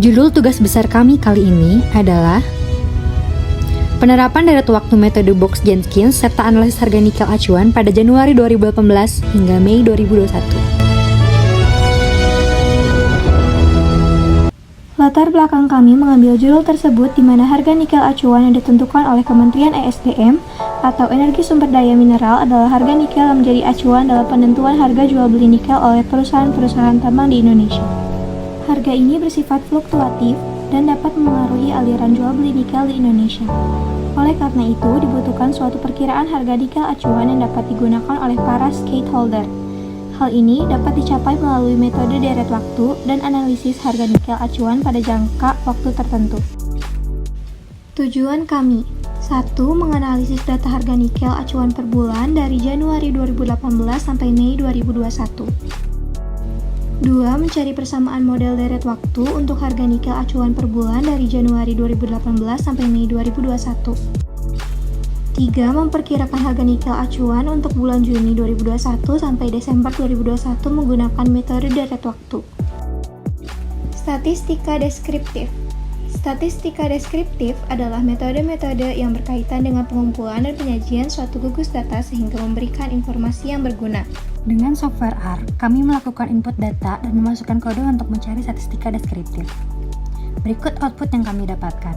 Judul tugas besar kami kali ini adalah penerapan deret waktu metode Box-Jenkins serta analisis harga nikel acuan pada Januari 2018 hingga Mei 2021. Latar belakang kami mengambil judul tersebut di mana harga nikel acuan yang ditentukan oleh Kementerian ESDM atau Energi Sumber Daya Mineral adalah harga nikel yang menjadi acuan dalam penentuan harga jual beli nikel oleh perusahaan-perusahaan tambang di Indonesia. Harga ini bersifat fluktuatif dan dapat memengaruhi aliran jual beli nikel di Indonesia. Oleh karena itu, dibutuhkan suatu perkiraan harga nikel acuan yang dapat digunakan oleh para stakeholder. Hal ini dapat dicapai melalui metode deret waktu dan analisis harga nikel acuan pada jangka waktu tertentu. Tujuan kami: 1. Menganalisis data harga nikel acuan per bulan dari Januari 2018 sampai Mei 2021. 2. Mencari persamaan model deret waktu untuk harga nikel acuan per bulan dari Januari 2018 sampai Mei 2021. 3. Memperkirakan harga nikel acuan untuk bulan Juni 2021 sampai Desember 2021 menggunakan metode deret waktu. Statistika deskriptif. Statistika deskriptif adalah metode-metode yang berkaitan dengan pengumpulan dan penyajian suatu gugus data sehingga memberikan informasi yang berguna. Dengan software R, kami melakukan input data dan memasukkan kode untuk mencari statistika deskriptif. Berikut output yang kami dapatkan.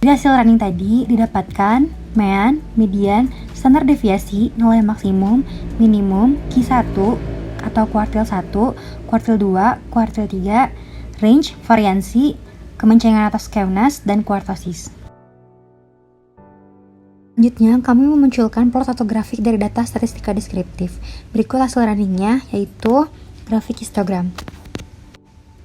Dari hasil running tadi didapatkan mean, median, standar deviasi, nilai maksimum, minimum, Q1 atau kuartil 1, kuartil 2, kuartil 3, range, variansi, kemencengan atau skewness, dan kuartosis. Selanjutnya, kami memunculkan plot atau grafik dari data statistika deskriptif. Berikut hasil runningnya, yaitu grafik histogram.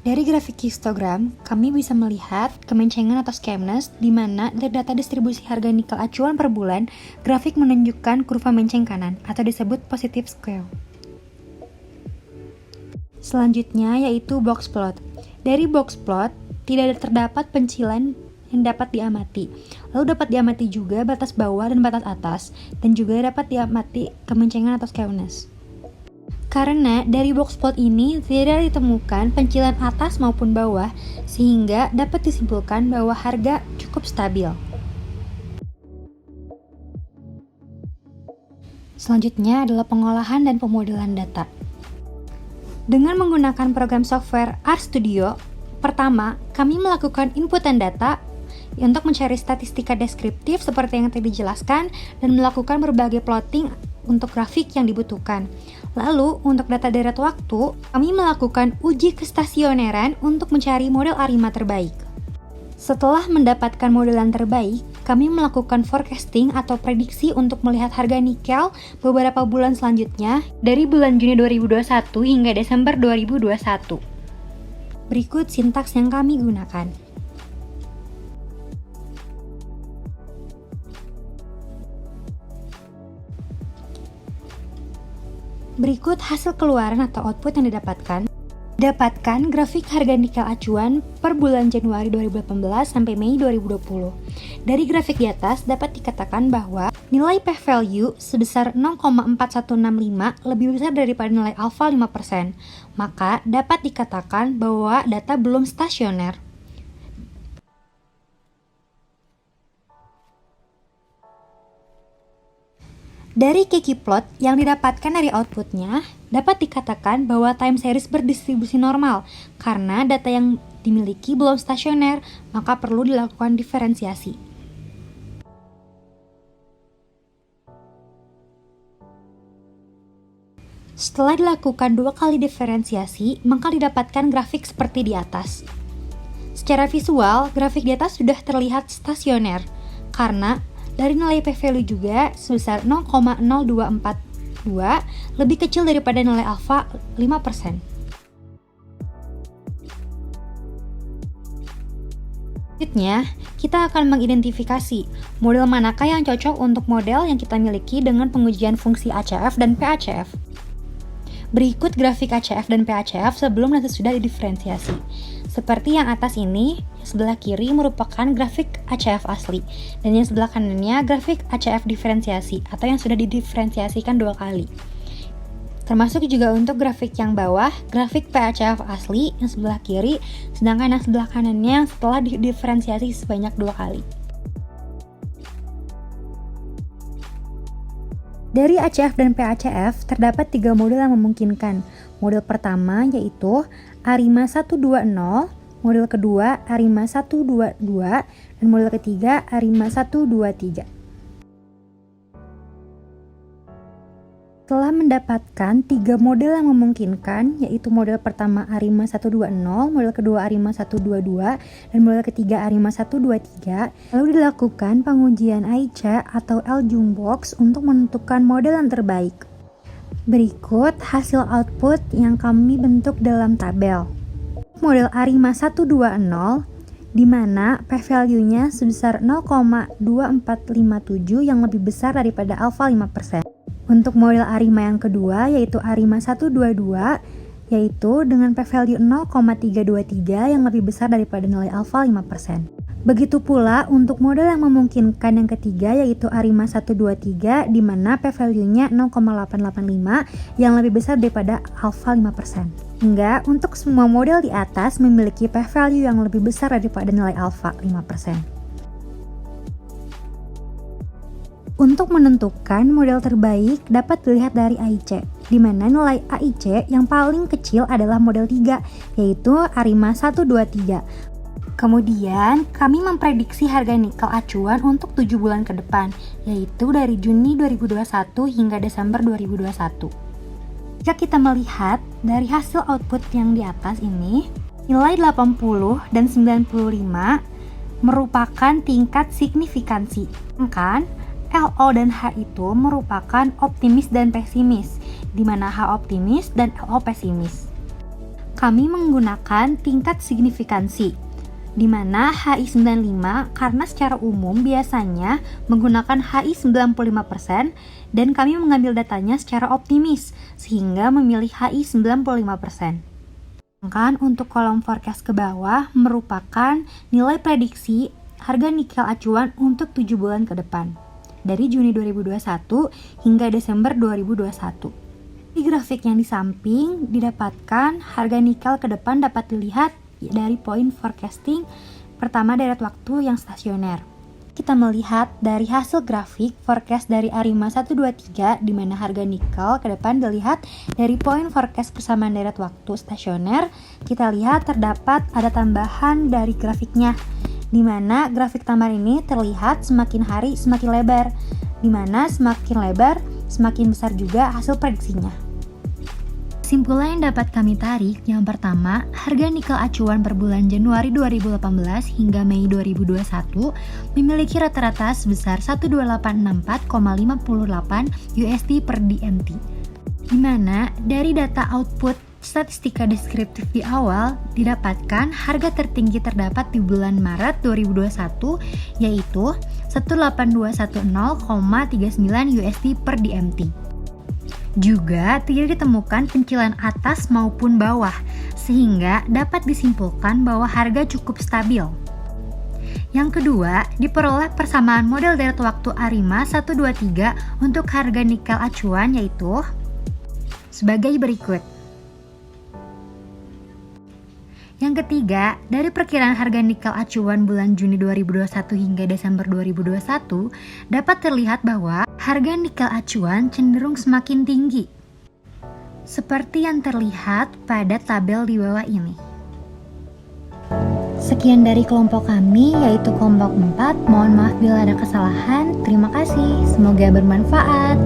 Dari grafik histogram, kami bisa melihat kemencengan atau skewness, di mana dari data distribusi harga nikel acuan per bulan, grafik menunjukkan kurva menceng kanan, atau disebut positive skew. Selanjutnya, yaitu box plot. Dari box plot, tidak terdapat pencilan yang dapat diamati. Lalu dapat diamati juga batas bawah dan batas atas, dan juga dapat diamati kemencengan atau skewness. Karena dari box plot ini tidak ditemukan pencilan atas maupun bawah, sehingga dapat disimpulkan bahwa harga cukup stabil. Selanjutnya adalah pengolahan dan pemodelan data. Dengan menggunakan program software RStudio, pertama, kami melakukan inputan data untuk mencari statistika deskriptif seperti yang tadi dijelaskan dan melakukan berbagai plotting untuk grafik yang dibutuhkan. Lalu, untuk data deret waktu, kami melakukan uji kestasioneran untuk mencari model ARIMA terbaik. Setelah mendapatkan modelan terbaik, kami melakukan forecasting atau prediksi untuk melihat harga nikel beberapa bulan selanjutnya dari bulan Juni 2021 hingga Desember 2021. Berikut sintaks yang kami gunakan. Berikut hasil keluaran atau output yang didapatkan. Dapatkan grafik harga nikel acuan per bulan Januari 2018 sampai Mei 2020. Dari grafik di atas dapat dikatakan bahwa nilai p-value sebesar 0,4165 lebih besar daripada nilai alfa 5%. Maka dapat dikatakan bahwa data belum stasioner. Dari Kiki plot yang didapatkan dari outputnya, dapat dikatakan bahwa time series berdistribusi normal karena data yang dimiliki belum stasioner, maka perlu dilakukan diferensiasi. Setelah dilakukan 2 kali diferensiasi, maka didapatkan grafik seperti di atas. Secara visual, grafik di atas sudah terlihat stasioner karena dari nilai p-value juga sebesar 0,0242 lebih kecil daripada nilai alfa 5%. Selanjutnya, kita akan mengidentifikasi model manakah yang cocok untuk model yang kita miliki dengan pengujian fungsi ACF dan PACF. Berikut grafik ACF dan PACF sebelum dan sesudah didiferensiasi. Seperti yang atas ini, sebelah kiri merupakan grafik ACF asli, dan yang sebelah kanannya grafik ACF diferensiasi, atau yang sudah didiferensiasikan 2 kali. Termasuk juga untuk grafik yang bawah, grafik PHCF asli yang sebelah kiri, sedangkan yang sebelah kanannya setelah didiferensiasi sebanyak 2 kali. Dari ACF dan PACF terdapat 3 model yang memungkinkan. Model pertama yaitu ARIMA 120, model kedua ARIMA 122, dan model ketiga ARIMA 123. Setelah mendapatkan 3 model yang memungkinkan, yaitu model pertama ARIMA 120, model kedua ARIMA 122, dan model ketiga ARIMA 123, lalu dilakukan pengujian AIC atau L-Jumbox untuk menentukan model yang terbaik. Berikut hasil output yang kami bentuk dalam tabel. Model ARIMA 120, di mana p-value-nya sebesar 0,2457 yang lebih besar daripada alfa 5%. Untuk model ARIMA yang kedua yaitu ARIMA 122, yaitu dengan p-value 0,323 yang lebih besar daripada nilai alfa 5%. Begitu pula untuk model yang memungkinkan yang ketiga yaitu ARIMA 123 di mana p-value-nya 0,885 yang lebih besar daripada alfa 5%. Hingga untuk semua model di atas memiliki p-value yang lebih besar daripada nilai alfa 5%. Untuk menentukan model terbaik dapat dilihat dari AIC, di mana nilai AIC yang paling kecil adalah model 3, yaitu ARIMA 123. Kemudian, kami memprediksi harga nikel acuan untuk 7 bulan ke depan, yaitu dari Juni 2021 hingga Desember 2021. Jika kita melihat dari hasil output yang di atas ini, nilai 80 dan 95 merupakan tingkat signifikansi, kan? LO dan H itu merupakan optimis dan pesimis, di mana H optimis dan LO pesimis. Kami menggunakan tingkat signifikansi, di mana HI 95 karena secara umum biasanya menggunakan HI 95% dan kami mengambil datanya secara optimis, sehingga memilih HI 95%. Sedangkan untuk kolom forecast ke bawah merupakan nilai prediksi harga nikel acuan untuk 7 bulan ke depan, dari Juni 2021 hingga Desember 2021. Di grafik yang di samping didapatkan harga nikel ke depan dapat dilihat dari poin forecasting pertama deret waktu yang stasioner. Kita melihat dari hasil grafik forecast dari ARIMA 123 di mana harga nikel ke depan dilihat dari poin forecast persamaan deret waktu stasioner. Kita lihat terdapat ada tambahan dari grafiknya, di mana grafik tambahan ini terlihat semakin hari semakin lebar, di mana semakin lebar semakin besar juga hasil prediksinya. Kesimpulan yang dapat kami tarik, yang pertama, harga nikel acuan per bulan Januari 2018 hingga Mei 2021 memiliki rata-rata sebesar 12864,58 USD per DMT, di mana dari data output statistika deskriptif di awal didapatkan harga tertinggi terdapat di bulan Maret 2021 yaitu 18210,39 USD per DMT. Juga tidak ditemukan pencilan atas maupun bawah, sehingga dapat disimpulkan bahwa harga cukup stabil. Yang kedua, diperoleh persamaan model deret waktu ARIMA 123 untuk harga nikel acuan yaitu sebagai berikut. Yang ketiga, dari perkiraan harga nikel acuan bulan Juni 2021 hingga Desember 2021, dapat terlihat bahwa harga nikel acuan cenderung semakin tinggi, seperti yang terlihat pada tabel di bawah ini. Sekian dari kelompok kami, yaitu kelompok 4. Mohon maaf bila ada kesalahan. Terima kasih, semoga bermanfaat.